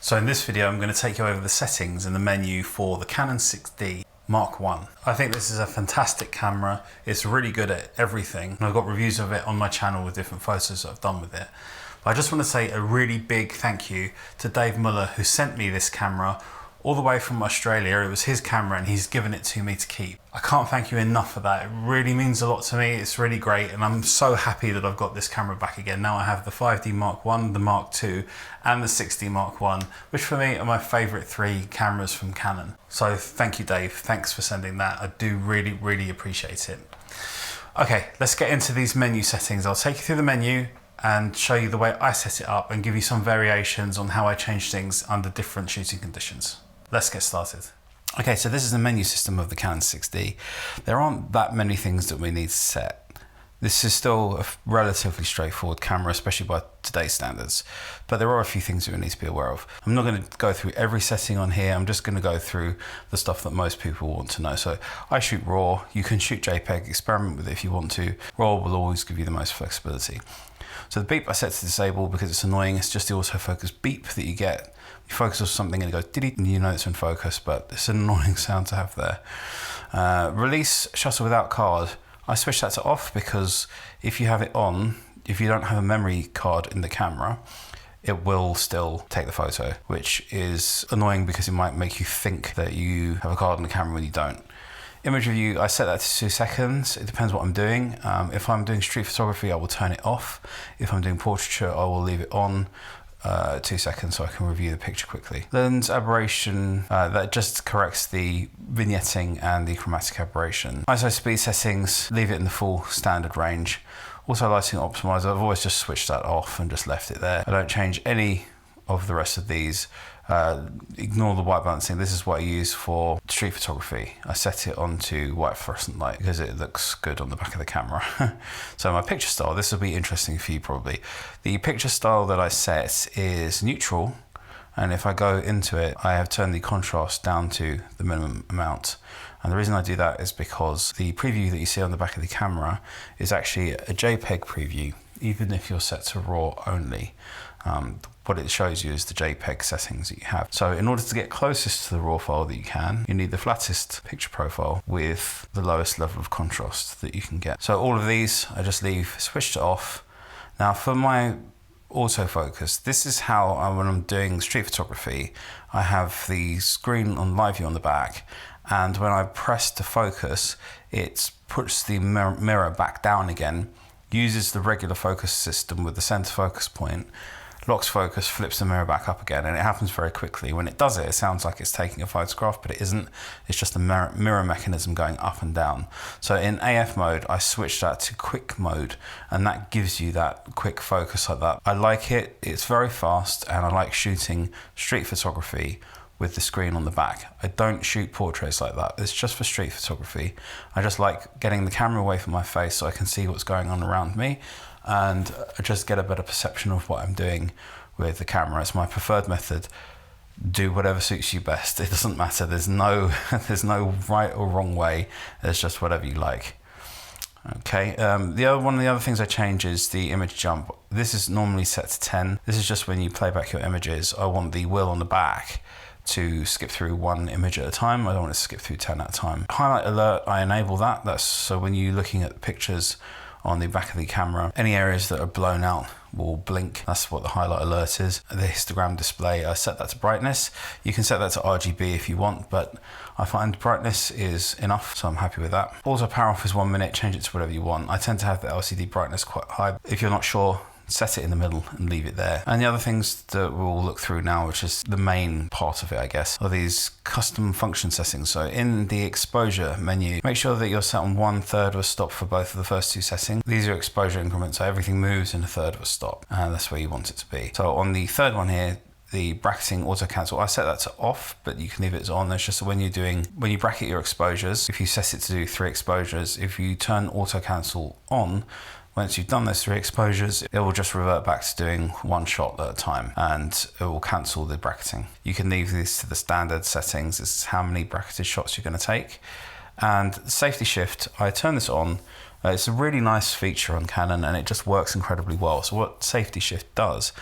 So in this video, I'm going to take you over the settings in the menu for the Canon 6D Mark I. I think this is a fantastic camera. It's really good at everything. And I've got reviews of it on my channel with different photos that I've done with it. But I just want to say a really big thank you to Dave Muller, who sent me this camera all the way from Australia. It was his camera and he's given it to me to keep. I can't thank you enough for that. It really means a lot to me. It's really great, and I'm so happy that I've got this camera back again. Now I have the 5D Mark I, the Mark II, and the 6D Mark I, which for me are my favorite three cameras from Canon. So thank you, Dave. Thanks for sending that. I do really, really appreciate it. Okay, let's get into these menu settings. I'll take you through the menu and show you the way I set it up and give you some variations on how I change things under different shooting conditions. Let's get started. Okay, so this is the menu system of the Canon 6D. There aren't that many things that we need to set. This is still a relatively straightforward camera, especially by today's standards, but there are a few things that we need to be aware of. I'm not going to go through every setting on here. I'm just going to go through the stuff that most people want to know. So I shoot RAW. You can shoot JPEG, experiment with it if you want to. RAW will always give you the most flexibility. So the beep I set to disable because it's annoying. It's just the autofocus beep that you get. You focus on something and it goes diddy, and you know it's in focus, but it's an annoying sound to have there. Release shutter without card. I switched that to off because if you have it on, if you don't have a memory card in the camera, it will still take the photo, which is annoying because it might make you think that you have a card in the camera when you don't. Image review, I set that to 2 seconds. It depends what I'm doing. If I'm doing street photography, I will turn it off. If I'm doing portraiture, I will leave it on 2 seconds so I can review the picture quickly. Lens aberration, that just corrects the vignetting and the chromatic aberration. ISO speed settings, leave it in the full standard range. Also lighting optimizer, I've always just switched that off and just left it there. I don't change any of the rest of these. Ignore the white balancing. This is what I use for street photography. I set it onto white fluorescent light because it looks good on the back of the camera. So my picture style, this will be interesting for you probably. The picture style that I set is neutral, and if I go into it, I have turned the contrast down to the minimum amount. And the reason I do that is because the preview that you see on the back of the camera is actually a JPEG preview, even if you're set to RAW only. What it shows you is the JPEG settings that you have. So in order to get closest to the RAW file that you can, you need the flattest picture profile with the lowest level of contrast that you can get. So all of these, I just leave switched off. Now for my autofocus, this is how when I'm doing street photography, I have the screen on live view on the back, and when I press to focus, it puts the mirror back down again, uses the regular focus system with the center focus point, locks focus, flips the mirror back up again, and it happens very quickly. When it does it, it sounds like it's taking a photograph, but it isn't. It's just a mirror mechanism going up and down. So in AF mode, I switched that to quick mode, and that gives you that quick focus like that. I like it. It's very fast, and I like shooting street photography with the screen on the back. I don't shoot portraits like that. It's just for street photography. I just like getting the camera away from my face so I can see what's going on around me, and I just get a better perception of what I'm doing with the camera. It's my preferred method. Do whatever suits you best. It doesn't matter. There's no right or wrong way. There's just whatever you like. Okay, one of the other things I change is the image jump. This is normally set to 10. This is just when you play back your images. I want the wheel on the back to skip through one image at a time. I don't want to skip through 10 at a time. Highlight alert, I enable that. That's so when you're looking at pictures on the back of the camera, any areas that are blown out will blink. That's what the highlight alert is. The histogram display, I set that to brightness. You can set that to RGB if you want, but I find brightness is enough, so I'm happy with that. Auto power off is 1 minute, change it to whatever you want. I tend to have the LCD brightness quite high. If you're not sure, set it in the middle and leave it there. And the other things that we'll look through now, which is the main part of it, I guess, are these custom function settings. So in the exposure menu, make sure that you're set on 1/3 of a stop for both of the first two settings. These are exposure increments, so everything moves in 1/3 of a stop, and that's where you want it to be. So on the third one here, the bracketing auto cancel, I set that to off, but you can leave it as on. It's just so when you bracket your exposures, if you set it to do 3 exposures, if you turn auto cancel on, once you've done those 3 exposures, it will just revert back to doing 1 shot at a time, and it will cancel the bracketing. You can leave this to the standard settings. This is how many bracketed shots you're going to take. And safety shift, I turn this on. It's a really nice feature on Canon, and it just works incredibly well. So what safety shift does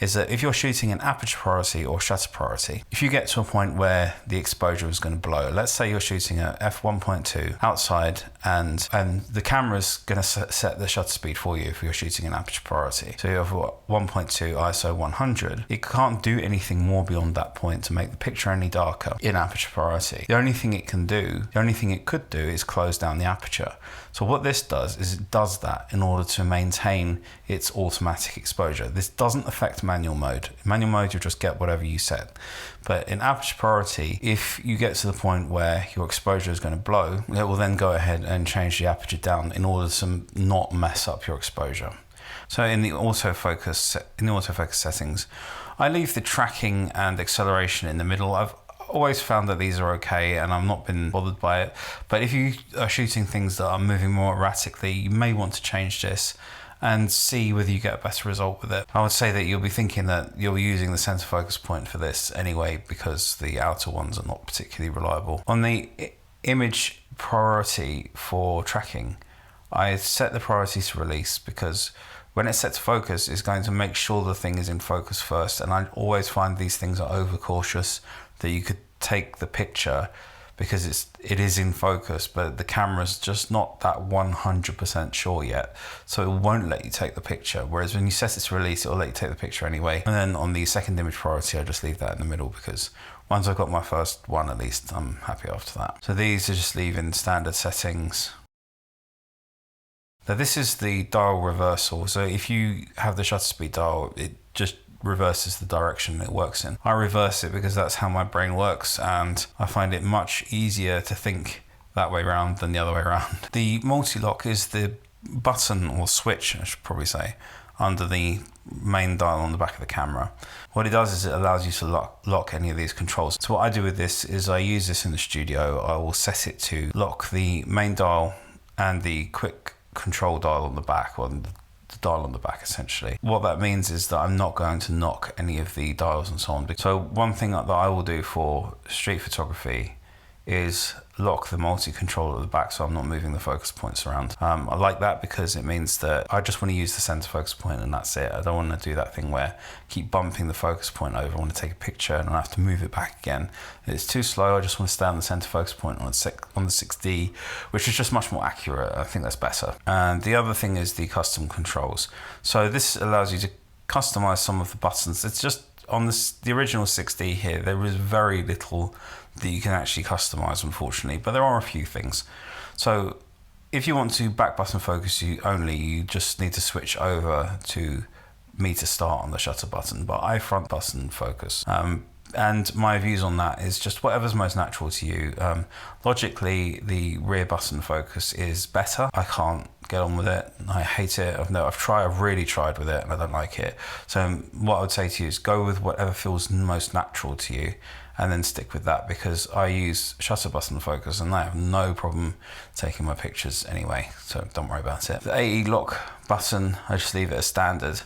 is that if you're shooting in aperture priority or shutter priority, if you get to a point where the exposure is going to blow, let's say you're shooting at f1.2 outside and the camera's going to set the shutter speed for you if you're shooting in aperture priority. So you have 1.2 ISO 100. It can't do anything more beyond that point to make the picture any darker in aperture priority. The only thing it could do is close down the aperture. So what this does is it does that in order to maintain its automatic exposure. This doesn't affect manual mode. In manual mode, you'll just get whatever you set. But in aperture priority, if you get to the point where your exposure is going to blow, it will then go ahead and change the aperture down in order to not mess up your exposure. So in the autofocus settings, I leave the tracking and acceleration in the middle. I've always found that these are okay and I've not been bothered by it. But if you are shooting things that are moving more erratically, you may want to change this and see whether you get a better result with it. I would say that you'll be thinking that you're using the center focus point for this anyway, because the outer ones are not particularly reliable. On the image priority for tracking, I set the priority to release because when it's set to focus, it's going to make sure the thing is in focus first. And I always find these things are overcautious, that you could take the picture because it is in focus, but the camera's just not that 100% sure yet. So it won't let you take the picture. Whereas when you set it to release, it'll let you take the picture anyway. And then on the second image priority, I just leave that in the middle because once I've got my first one, at least I'm happy after that. So these are just leaving standard settings. Now this is the dial reversal. So if you have the shutter speed dial, it just reverses the direction it works in. I reverse it because that's how my brain works, and I find it much easier to think that way around than the other way around. The multi-lock is the button or switch, I should probably say, under the main dial on the back of the camera. What it does is it allows you to lock any of these controls. So what I do with this is I use this in the studio. I will set it to lock the main dial and the quick control dial on the back, or the dial on the back essentially. What that means is that I'm not going to knock any of the dials and so on. So one thing that I will do for street photography is lock the multi-control at the back so I'm not moving the focus points around. I like that because it means that I just want to use the center focus point and that's it. I don't want to do that thing where I keep bumping the focus point over. I want to take a picture and I have to move it back again. It's too slow. I just want to stay on the center focus point on the 6D, which is just much more accurate. I think that's better. And the other thing is the custom controls. So this allows you to customize some of the buttons. It's just on the original 6D here, there is very little that you can actually customize, unfortunately, but there are a few things. So if you want to back button focus only, you just need to switch over to meter start on the shutter button, but I front button focus. And my views on that is just whatever's most natural to you. Logically, the rear button focus is better. I can't get on with it. I hate it. I've really tried with it and I don't like it. So what I would say to you is go with whatever feels most natural to you and then stick with that, because I use shutter button focus and I have no problem taking my pictures anyway, so don't worry about it. The AE lock button, I just leave it as standard.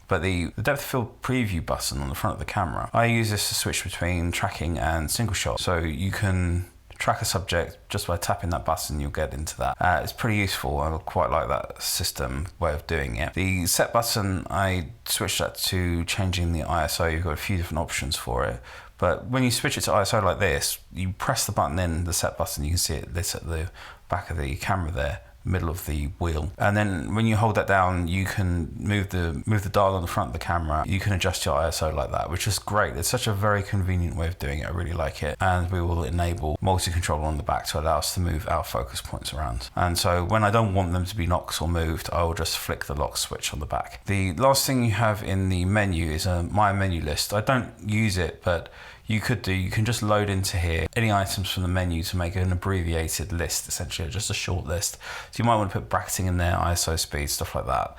But the depth of field preview button on the front of the camera, I use this to switch between tracking and single shot. So you can track a subject just by tapping that button, you'll get into that. It's pretty useful. I quite like that system way of doing it. The set button, I switched that to changing the ISO. You've got a few different options for it. But when you switch it to ISO like this, you press the button in, the set button, you can see it lit at the back of the camera there, middle of the wheel. And then when you hold that down, you can move the dial on the front of the camera. You can adjust your ISO like that, which is great. It's such a very convenient way of doing it. I really like it. And we will enable multi-control on the back to allow us to move our focus points around. And so when I don't want them to be locked or moved, I will just flick the lock switch on the back. The last thing you have in the menu is a My Menu list. I don't use it, but you can just load into here any items from the menu to make an abbreviated list, essentially, just a short list. So you might want to put bracketing in there, ISO speed, stuff like that.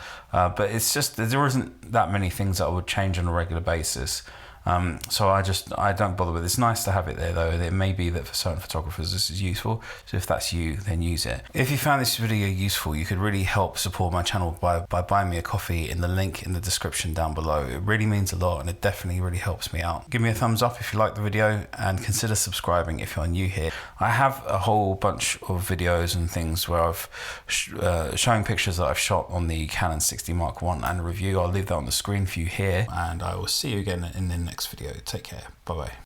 But it's just, there isn't that many things that I would change on a regular basis. So I don't bother with it. It's nice to have it there though, and it may be that for certain photographers this is useful. So if that's you, then use it. If you found this video useful, you could really help support my channel by buying me a coffee in the link in the description down below. It really means a lot, and it definitely really helps me out. Give me a thumbs up if you like the video, and consider subscribing if you're new here. I have a whole bunch of videos and things where I've showing pictures that I've shot on the Canon 60 Mark I and a review. I'll leave that on the screen for you here, and I will see you again in the next video. Take care. Bye bye.